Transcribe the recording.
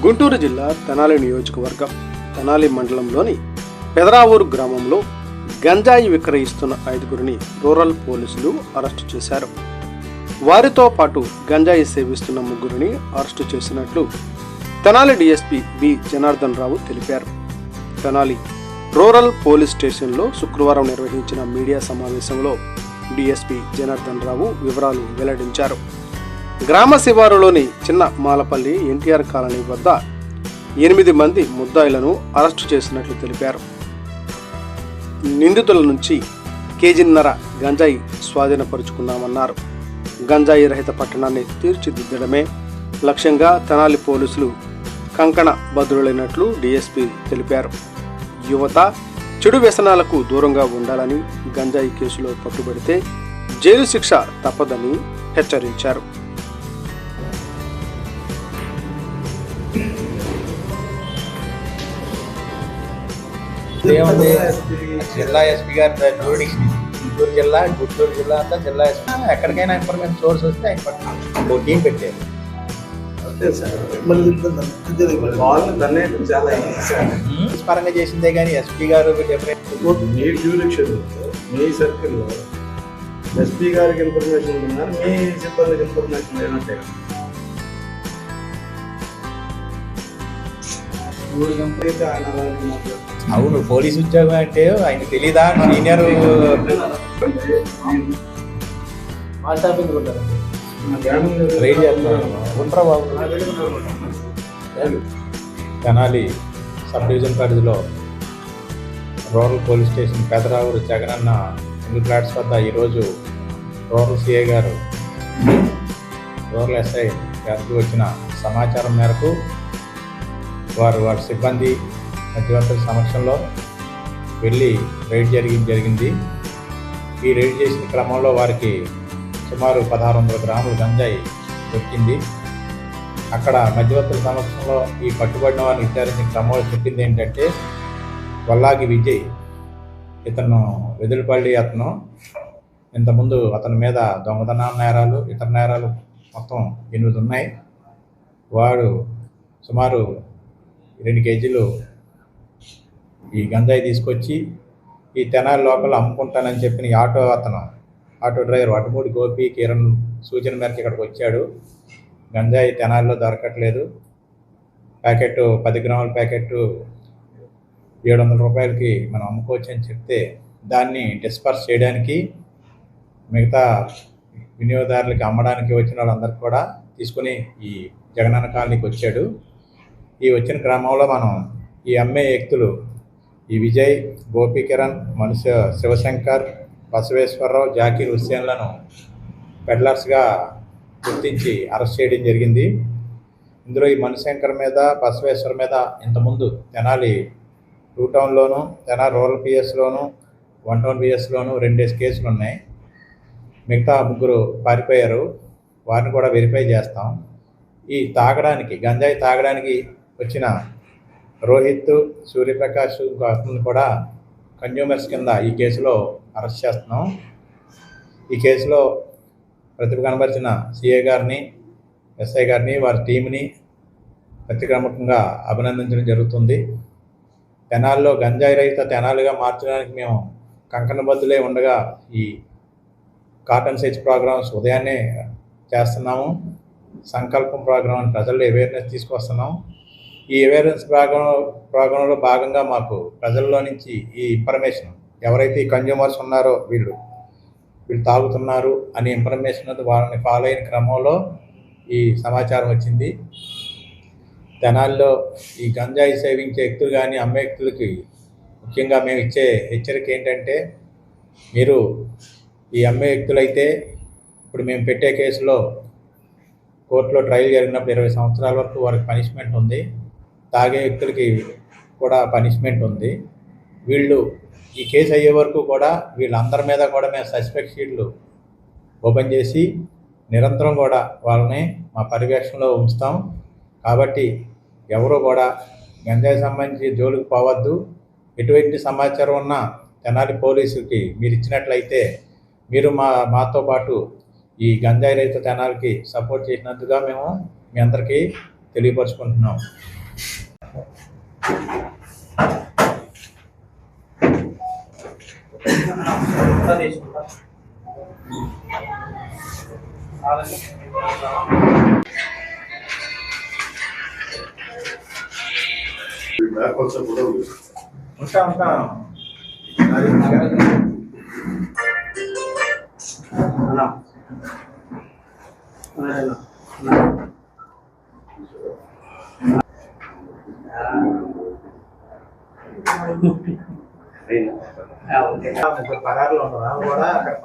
గుంటూరు జిల్లా తెనాలి నియోజకవర్గం తెనాలి మండలంలోని పెదరావూరు గ్రామంలో గంజాయి విక్రయిస్తున్న 5గురిని రూరల్ పోలీసులు అరెస్టు చేశారు. వారితో పాటు గంజాయి సేవిస్తున్న 3గురిని అరెస్టు చేసినట్లు తెనాలి డీఎస్పీ బి జనార్దన్ రావు తెలిపారు. తెనాలి రూరల్ పోలీస్ స్టేషన్లో శుక్రవారం నిర్వహించిన మీడియా సమావేశంలో డీఎస్పీ జనార్దన్ రావు వివరాలు వెల్లడించారు. గ్రామ శివారులోని చిన్న మాలపల్లి ఎన్టీఆర్ కాలనీ వద్ద 8 మంది ముద్దాయిలను అరెస్టు చేసినట్లు తెలిపారు. నిందితుల నుంచి కేజీన్నర గంజాయి స్వాధీనపరుచుకున్నామన్నారు. గంజాయి రహిత పట్టణాన్ని తీర్చిదిద్దడమే లక్ష్యంగా తెనాలి పోలీసులు కంకణ బద్రులైనట్లు డీఎస్పీ తెలిపారు. యువత చెడు వ్యసనాలకు దూరంగా ఉండాలని, గంజాయి కేసులో పట్టుబడితే జైలు శిక్ష తప్పదని హెచ్చరించారు. జిల్లా ఎస్పీ గారి జ్యూరిడిక్షన్ గుంటూరు జిల్లా అంతా జిల్లా ఎస్పీ ఎక్కడికైనా ఇన్ఫర్మేషన్ సోర్స్ వస్తే ఆయన టీం పెట్టారు. పరంగా చేసిందే కానీ ఎస్పీ గారు మీ జ్యూరిడిక్షన్ మీ సర్కిల్లో ఎస్పీ గారికి ఇన్ఫర్మేషన్ ఉన్నారు, మీ సిబ్బందికి ఇన్ఫర్మేషన్ లేనట్టే. అవును, పోలీసు ఉద్యోగం అంటే ఆయన తెలీదా? సీనియర్ తెనాలి సబ్ డివిజన్ పరిధిలో rural police station Pedaravuru Jagananna ఇంగ్లీ ఫ్లాట్స్ వద్ద ఈరోజు రూరల్ సిఐ గారు రూరల్ ఎస్ఐ గారికి వచ్చిన సమాచారం మేరకు వారి సిబ్బంది మధ్యవర్తుల సమక్షంలో వెళ్ళి రైడ్ జరిగింది. ఈ రైడ్ చేసిన క్రమంలో వారికి సుమారు 1600 గ్రాముల గంజాయి దొరికింది. అక్కడ మధ్యవర్తుల సమక్షంలో ఈ పట్టుబడిన వారిని విచారించిన క్రమంలో చెప్పింది ఏంటంటే, వల్లాగి విజయ్ ఇతను వెదులుపల్లి అతను ఇంతకుముందు అతని మీద దొంగతనం నేరాలు, ఇతర నేరాలు మొత్తం 8 ఉన్నాయి. వాడు సుమారు 2 కేజీలు ఈ గంజాయి తీసుకొచ్చి ఈ తెనాలి లోపల అమ్ముకుంటానని చెప్పిన ఆటో డ్రైవర్ వటమూడి గోపి కిరణ్ సూచన మేరకు ఇక్కడికి వచ్చాడు. గంజాయి తెనాలిలో దొరకట్లేదు, 10 గ్రాముల ప్యాకెట్ 700 రూపాయలకి మనం అమ్ముకోవచ్చు అని చెప్తే దాన్ని డిస్పర్స్ చేయడానికి మిగతా వినియోగదారులకి అమ్మడానికి వచ్చిన వాళ్ళందరికీ కూడా తీసుకుని ఈ జగనన్న కాలనీకి వచ్చాడు. ఈ వచ్చిన క్రమంలో మనం ఈ అమ్మే వ్యక్తులు ఈ విజయ్, గోపి కిరణ్, మనుష్య శివశంకర్, బసవేశ్వరరావు, జాకీర్ హుస్సేన్లను పెడ్లర్స్గా గుర్తించి అరెస్ట్ చేయడం జరిగింది. ఇందులో ఈ మణిశంకర్ మీద, బసవేశ్వర్ మీద ఇంతకుముందు తెనాలి 2 టౌన్లోను, తెనాలి రూరల్ పిఎస్లోను, 1 టౌన్ పిఎస్లోను 2 కేసులు ఉన్నాయి. మిగతా 3 పారిపోయారు. వారిని కూడా వెరిఫై చేస్తాం. ఈ గంజాయి తాగడానికి వచ్చిన రోహిత్, సూర్యప్రకాష్ అతను కూడా కన్జ్యూమర్స్ కింద ఈ కేసులో అరెస్ట్ చేస్తున్నాం. ఈ కేసులో ప్రతిభ కనబరిచిన సిఐ గారిని, ఎస్ఐ గారిని, వారి టీంని ప్రతిక్రమకంగా అభినందించడం జరుగుతుంది. తెనాలిలో గంజాయి రహిత తెనాలిగా మార్చడానికి మేము కంకణబద్దులై ఉండగా ఈ కాటన్ సెర్చ్ ప్రోగ్రామ్స్ ఉదయాన్నే చేస్తున్నాము. సంకల్పం ప్రోగ్రాం ప్రజల్లో అవేర్నెస్ తీసుకొస్తున్నాం. ఈ అవేర్నెస్ ప్రోగ్రాంలో భాగంగా మాకు ప్రజల్లో నుంచి ఈ ఇన్ఫర్మేషన్, ఎవరైతే ఈ కన్జ్యూమర్స్ ఉన్నారో వీళ్ళు తాగుతున్నారు అనే ఇన్ఫర్మేషన్ వాళ్ళని ఫాలో అయిన క్రమంలో ఈ సమాచారం వచ్చింది. తెనాలిలో ఈ గంజాయి సేవించే వ్యక్తులు కానీ అమ్మే వ్యక్తులకి ముఖ్యంగా మేము ఇచ్చే హెచ్చరిక ఏంటంటే, మీరు ఈ అమ్మే వ్యక్తులైతే ఇప్పుడు మేము పెట్టే కేసులో కోర్టులో ట్రయల్ జరిగినప్పుడు 20 సంవత్సరాల వరకు వారికి పనిష్మెంట్ ఉంది. తాగే వ్యక్తులకి కూడా పనిష్మెంట్ ఉంది. వీళ్ళు ఈ కేసు అయ్యే వరకు కూడా వీళ్ళందరి మీద కూడా మేము సస్పెక్ట్ షీట్లు ఓపెన్ చేసి నిరంతరం కూడా వాళ్ళని మా పర్యవేక్షణలో ఉంచుతాం. కాబట్టి ఎవరూ కూడా గంజాయి సంబంధించి జోలికి పోవద్దు. ఎటువంటి సమాచారం ఉన్నా తెనాలి పోలీసుకి మీరు ఇచ్చినట్లయితే మీరు మాతో పాటు ఈ గంజాయి రహిత తెనాలికి సపోర్ట్ చేసినందుగా మేము మీ అందరికీ తెలియపరుచుకుంటున్నాం. ఉంటా పరారులో ఉన్నారా కూడా అక్కడ